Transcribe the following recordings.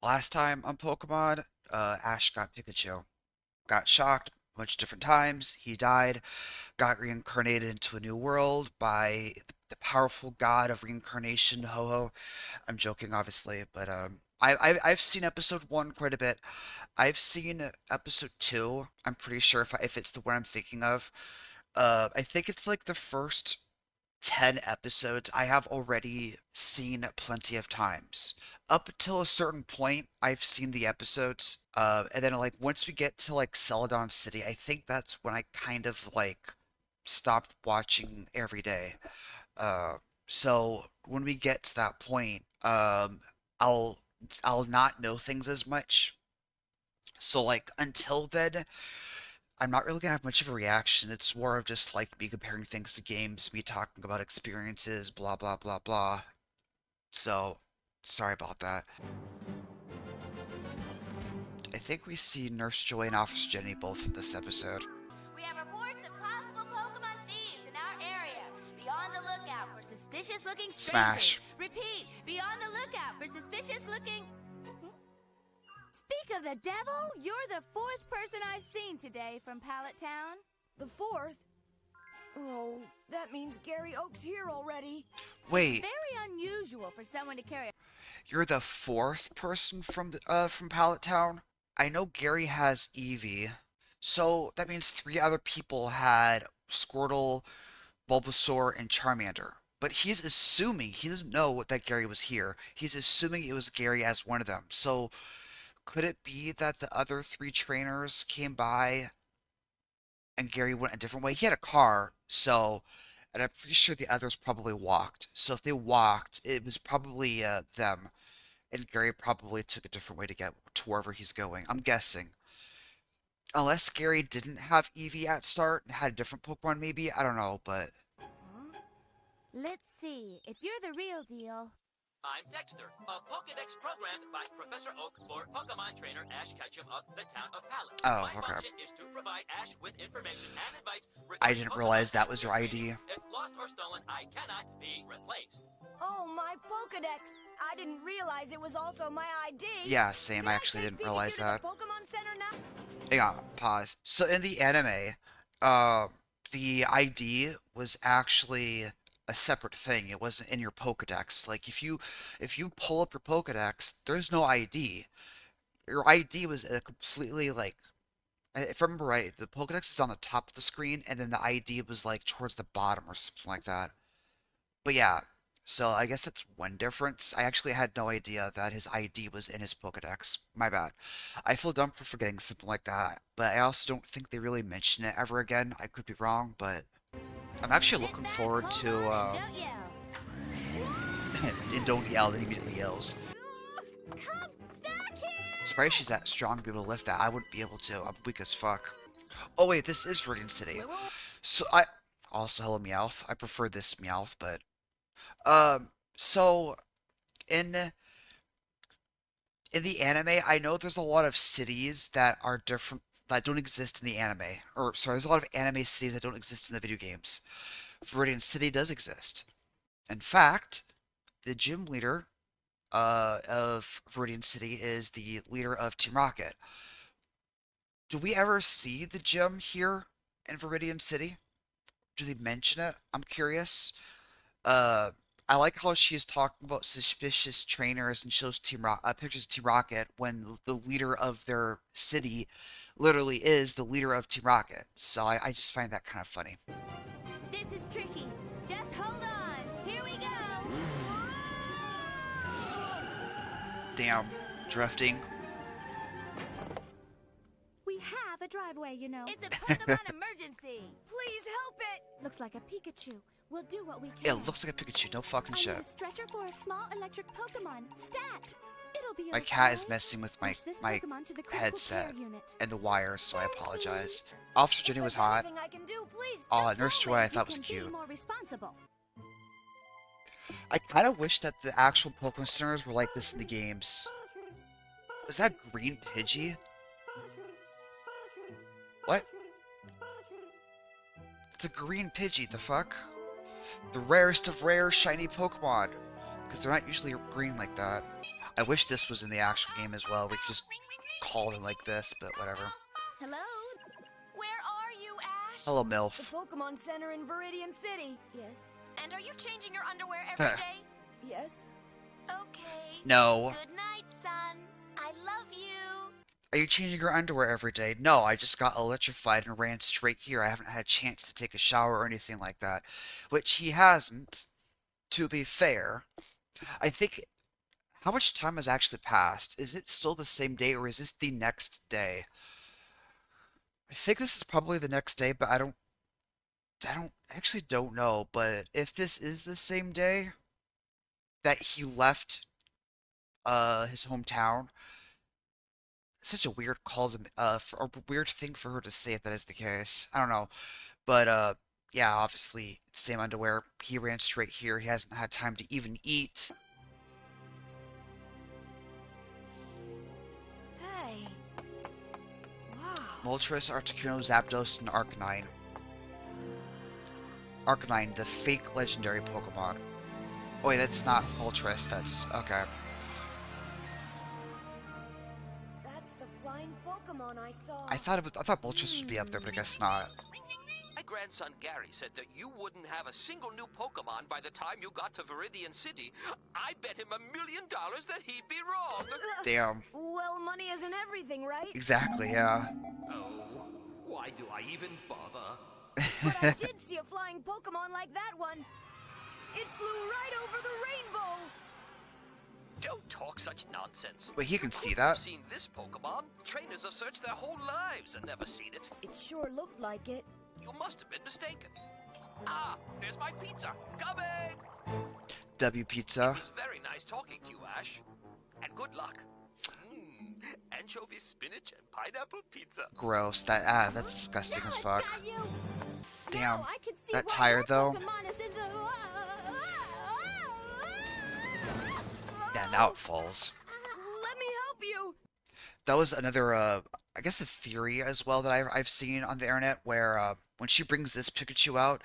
Last time on Pokemon, Ash got Pikachu. Got shocked a bunch of different times. He died, got reincarnated into a new world by the powerful god of reincarnation, Ho-Oh. I'm joking, obviously, but I've seen episode one quite a bit. I've seen episode two. I'm pretty sure if it's the one I'm thinking of. I think it's like the first 10 episodes I have already seen plenty of times. Up until a certain point, I've seen the episodes. And then like once we get to like Celadon City, I think that's when I kind of like stopped watching every day. Uh, so when we get to that point, I'll I'll not know things as much. So like until then, I'm not really gonna have much of a reaction. It's more of just like me comparing things to games, me talking about experiences, blah blah blah blah. So, sorry about that. I think we see Nurse Joy and Officer Jenny both in this episode. We have reports of possible Pokemon thieves in our area. Be on the lookout for suspicious-looking strangers. Smash. Repeat, be on the lookout for suspicious-looking... Speak of the devil, you're the fourth person I've seen today from Pallet Town. The fourth? Oh, that means Gary Oak's here already. Wait, Very unusual for someone to carry... you're the fourth person from Pallet Town? I know Gary has Eevee, so that means three other people had Squirtle, Bulbasaur, and Charmander. But he's assuming, he doesn't know that Gary was here. He's assuming it was Gary as one of them. So could it be that the other three trainers came by and Gary went a different way? He had a car, so, and I'm pretty sure the others probably walked. So if they walked, it was probably them, and Gary probably took a different way to get to wherever he's going. I'm guessing. Unless Gary didn't have Eevee at start and had a different Pokemon, maybe. I don't know, but Huh? Let's see, if you're the real deal... I'm Dexter, a Pokedex programmed by Professor Oak for Pokemon trainer Ash Ketchum of the town of Pallet. oh, My okay. function is to provide Ash with information and advice I regarding didn't Pokemon realize that was your and ID. training. If lost or stolen, I cannot be replaced. Oh, my Pokedex. I didn't realize it was also my ID. Yeah, same. Can I actually take didn't realize Pikachu to that. the Pokemon Center now? Hang on, pause. So in the anime, the ID was actually a separate thing. It wasn't in your Pokedex. Like if you pull up your Pokedex, there's no ID. Your ID was a completely like if I remember right, the Pokedex is on the top of the screen and then the ID was like towards the bottom or something like that. But yeah, so I guess that's one difference. I actually had no idea that his ID was in his Pokedex. My bad. I feel dumb for forgetting something like that, but I also don't think they really mention it ever again. I could be wrong, but I'm actually Sit looking back, forward hold to on, and don't yell. and don't yell, then immediately yells. Come back here! Surprised she's that strong to be able to lift that. I wouldn't be able to. I'm weak as fuck. Oh wait, this is Viridian City. Wait, wait, wait. So I also hello Meowth. I prefer this Meowth, but so in in the anime, I know there's a lot of cities that are different that don't exist in the anime. Or sorry, there's a lot of anime cities that don't exist in the video games. Viridian City does exist. In fact, the gym leader of Viridian City is the leader of Team Rocket. Do we ever see the gym here in Viridian City? Do they mention it? I'm curious. Uh, I like how she's talking about suspicious trainers and shows pictures of Team Rocket when the leader of their city literally is the leader of Team Rocket. So I just find that kind of funny. This is tricky. Just hold on. Here we go. Damn, drifting. We have a driveway, you know. It's a Pokemon emergency. Please help it. Looks like a Pikachu. We'll do what we can. It looks like a Pikachu, no fucking I shit. need a stretcher for a small electric Pokemon. Stat. It'll be My okay. cat is messing with my Push this my Pokemon to the critical headset care unit. and the wires, so I Thank you. apologize. Officer Jenny If was there's hot. anything I can do, please, Aw, just Nurse tell Joy I me. thought was You can cute. be more responsible. I kind of wish that the actual Pokemon centers were like this in the games. Is that green Pidgey? What? It's a green Pidgey, the fuck? The rarest of rare shiny Pokemon. because they're not usually green like that. I wish this was in the actual game as well. We could just call them like this, but whatever. Hello? Where are you, Ash? Hello, The MILF. Pokemon Center in Viridian City. Yes. And are you changing your underwear every day? Yes. Okay. No. Good night, son. I love you. Are you changing your underwear every day? No, I just got electrified and ran straight here. I haven't had a chance to take a shower or anything like that. Which he hasn't, to be fair. I think... How much time has actually passed? Is it still the same day, or is this the next day? I think this is probably the next day, but I actually don't know. But if this is the same day that he left his hometown, it's such a weird call to for a weird thing for her to say if that is the case. I don't know, but yeah, obviously same underwear. He ran straight here. He hasn't had time to even eat. Hey. Wow. Moltres, Articuno, Zapdos, and Arcanine. Arcanine, the fake legendary Pokemon. Oh wait, that's not Moltres, that's... okay. That's the flying Pokemon I saw. I thought Moltres would be up there, but I guess not. My grandson Gary said that you wouldn't have a single new Pokemon by the time you got to Viridian City. I bet him $1 million that he'd be wrong. Damn. Well, money isn't everything, right? Exactly, yeah. Oh, why do I even bother? But I did see a flying Pokemon like that one. It flew right over the rainbow. Don't talk such nonsense. Wait, he can see You've that? seen this Pokemon. Trainers have searched their whole lives and never seen it. It sure looked like it. You must have been mistaken. Ah, there's my pizza. Coming! W Pizza. It was very nice talking to you, Ash. And good luck. Anchovy, spinach, and pineapple pizza. Gross. That's disgusting as fuck. Got you. Damn. Now I can see That why tire, your though. Pokemon is in the- Yeah, now it falls. Let me help you. That was another, I guess a theory as well that I've seen on the internet where, when she brings this Pikachu out,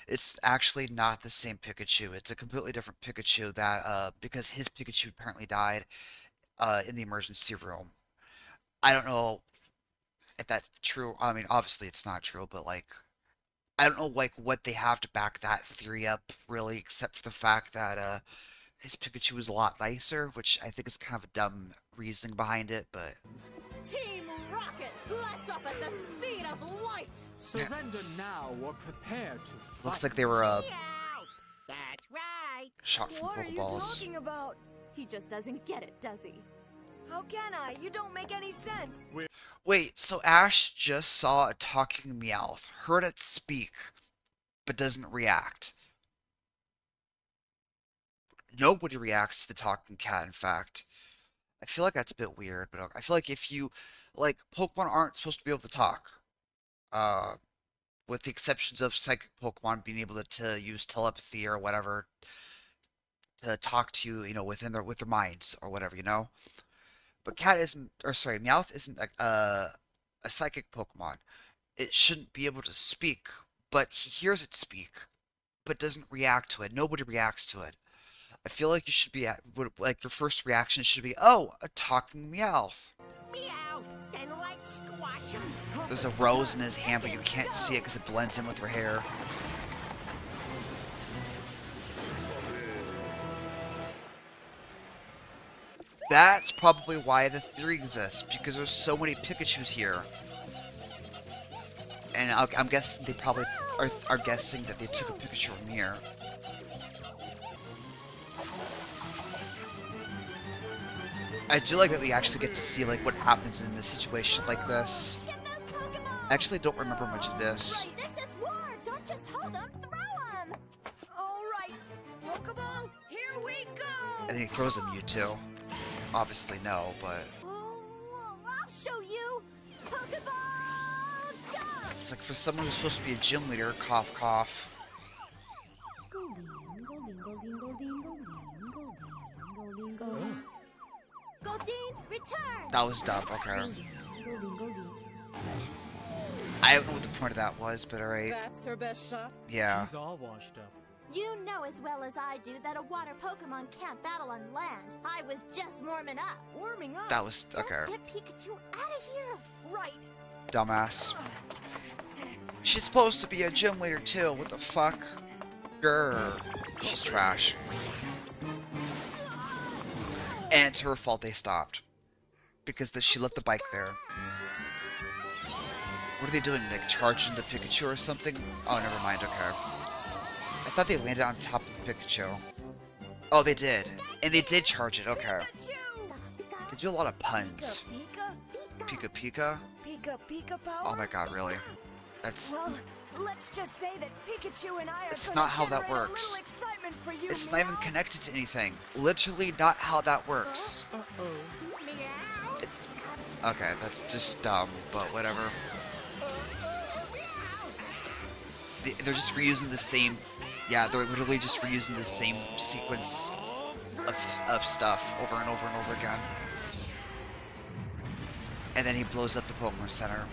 it's actually not the same Pikachu. It's a completely different Pikachu that, because his Pikachu apparently died, in the emergency room. I don't know if that's true. I mean, obviously it's not true, but like, I don't know like what they have to back that theory up really, except for the fact that, his Pikachu was a lot nicer, which I think is kind of a dumb reasoning behind it, but Team Rocket, blast off at the speed of light. Surrender now or prepare to looks fight. like they were, That's right. shot from What are you Pokeballs. talking about? He just doesn't get it, does he? How can I? You don't make any sense. Wait, so Ash just saw a talking Meowth, heard it speak, but doesn't react. Nobody reacts to the talking cat, in fact. I feel like that's a bit weird, but I feel like if you, like, Pokemon aren't supposed to be able to talk. With the exceptions of psychic Pokemon being able to use telepathy or whatever to talk to you, you know, with their minds or whatever, you know? But Meowth isn't a psychic Pokemon. It shouldn't be able to speak, but he hears it speak, but doesn't react to it. Nobody reacts to it. I feel like you should be like your first reaction should be, oh, a talking Meowth. Meow. Then let's squash him. There's a rose in his hand, but you can't see it because it blends in with her hair. That's probably why the theory exists, because there's so many Pikachus here. And I'm guessing they probably are guessing that they took a Pikachu from here. I do like that we actually get to see like what happens in a situation like this. Get those Pokemon. I actually don't remember much of this. Right, this is war. Don't just hold them, throw them. All right, Pokeball, here we go. And then he throws a Mewtwo. Obviously no, but Oh, I'll show you. Pokeball, go. it's like for someone who's supposed to be a gym leader, cough cough. Goldeen, return. That was dumb, okay. I don't know what the point of that was, but alright. That's her best shot? Yeah. He's all washed up. You know as well as I do that a water Pokemon can't battle on land. I was just warming up. Warming up. That was okay. Let's get Pikachu out of here. Right. Dumbass. She's supposed to be a gym leader too. What the fuck? Grr. She's trash. And it's her fault they stopped. Because she left the bike there. What are they doing? Like charging the Pikachu or something? Oh, never mind. Okay. I thought they landed on top of the Pikachu. Oh, they did. And they did charge it. Okay. They do a lot of puns. Pika, Pika Pika? Pika, Pika power. Oh my god, really? That's... Well, let's just say that Pikachu and I are It's gonna not how that generate a little works. excitement for you, It's not even meow. connected to anything. Literally not how that works. Okay, that's just dumb, but whatever. They're just reusing the same... Yeah, they're literally just reusing the same sequence of stuff over and over and over again. And then he blows up the Pokemon Center.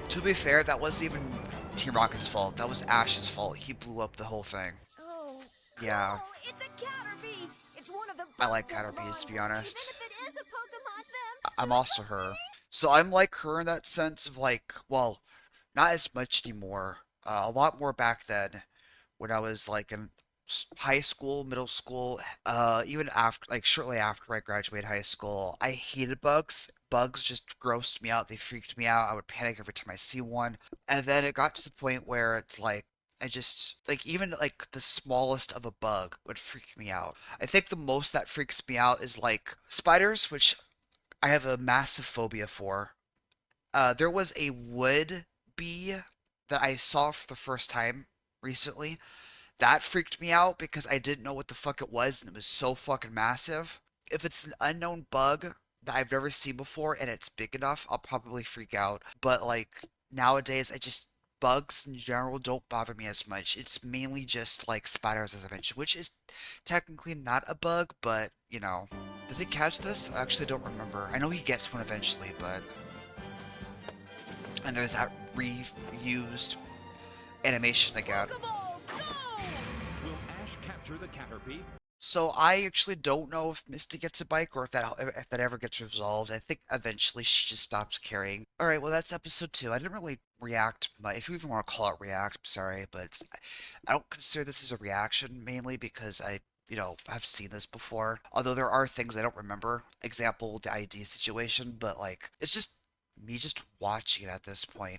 To be fair, that wasn't even Team Rocket's fault. That was Ash's fault. He blew up the whole thing. Oh, Yeah. cool. It's a Caterpie. It's one of the I like bug Caterpies, to be Pokemon. honest. Even if it is a Pokemon, then I'm also her. So I'm like her in that sense of like, well, not as much anymore. A lot more back then when I was like in high school, middle school, even after, like shortly after I graduated high school, I hated bugs. Bugs just grossed me out. They freaked me out. I would panic every time I see one. And then it got to the point where it's like, I just, like, even like the smallest of a bug would freak me out. I think the most that freaks me out is like spiders, which I have a massive phobia for. There was a wood bee that I saw for the first time recently. That freaked me out because I didn't know what the fuck it was and it was so fucking massive. If it's an unknown bug that I've never seen before and it's big enough, I'll probably freak out. But like nowadays, bugs in general don't bother me as much. It's mainly just like spiders, as I mentioned, which is technically not a bug, but you know. Does he catch this? I actually don't remember. I know he gets one eventually, but... And there's that reused animation again. Will Ash capture the Caterpie? So I actually don't know if Misty gets a bike or if that ever gets resolved. I think eventually she just stops carrying. All right, well that's episode 2. I didn't really react much, if you even want to call it react. I'm sorry, but I don't consider this as a reaction mainly because I've seen this before. Although there are things I don't remember. Example, the ID situation, but like it's just me just watching it at this point.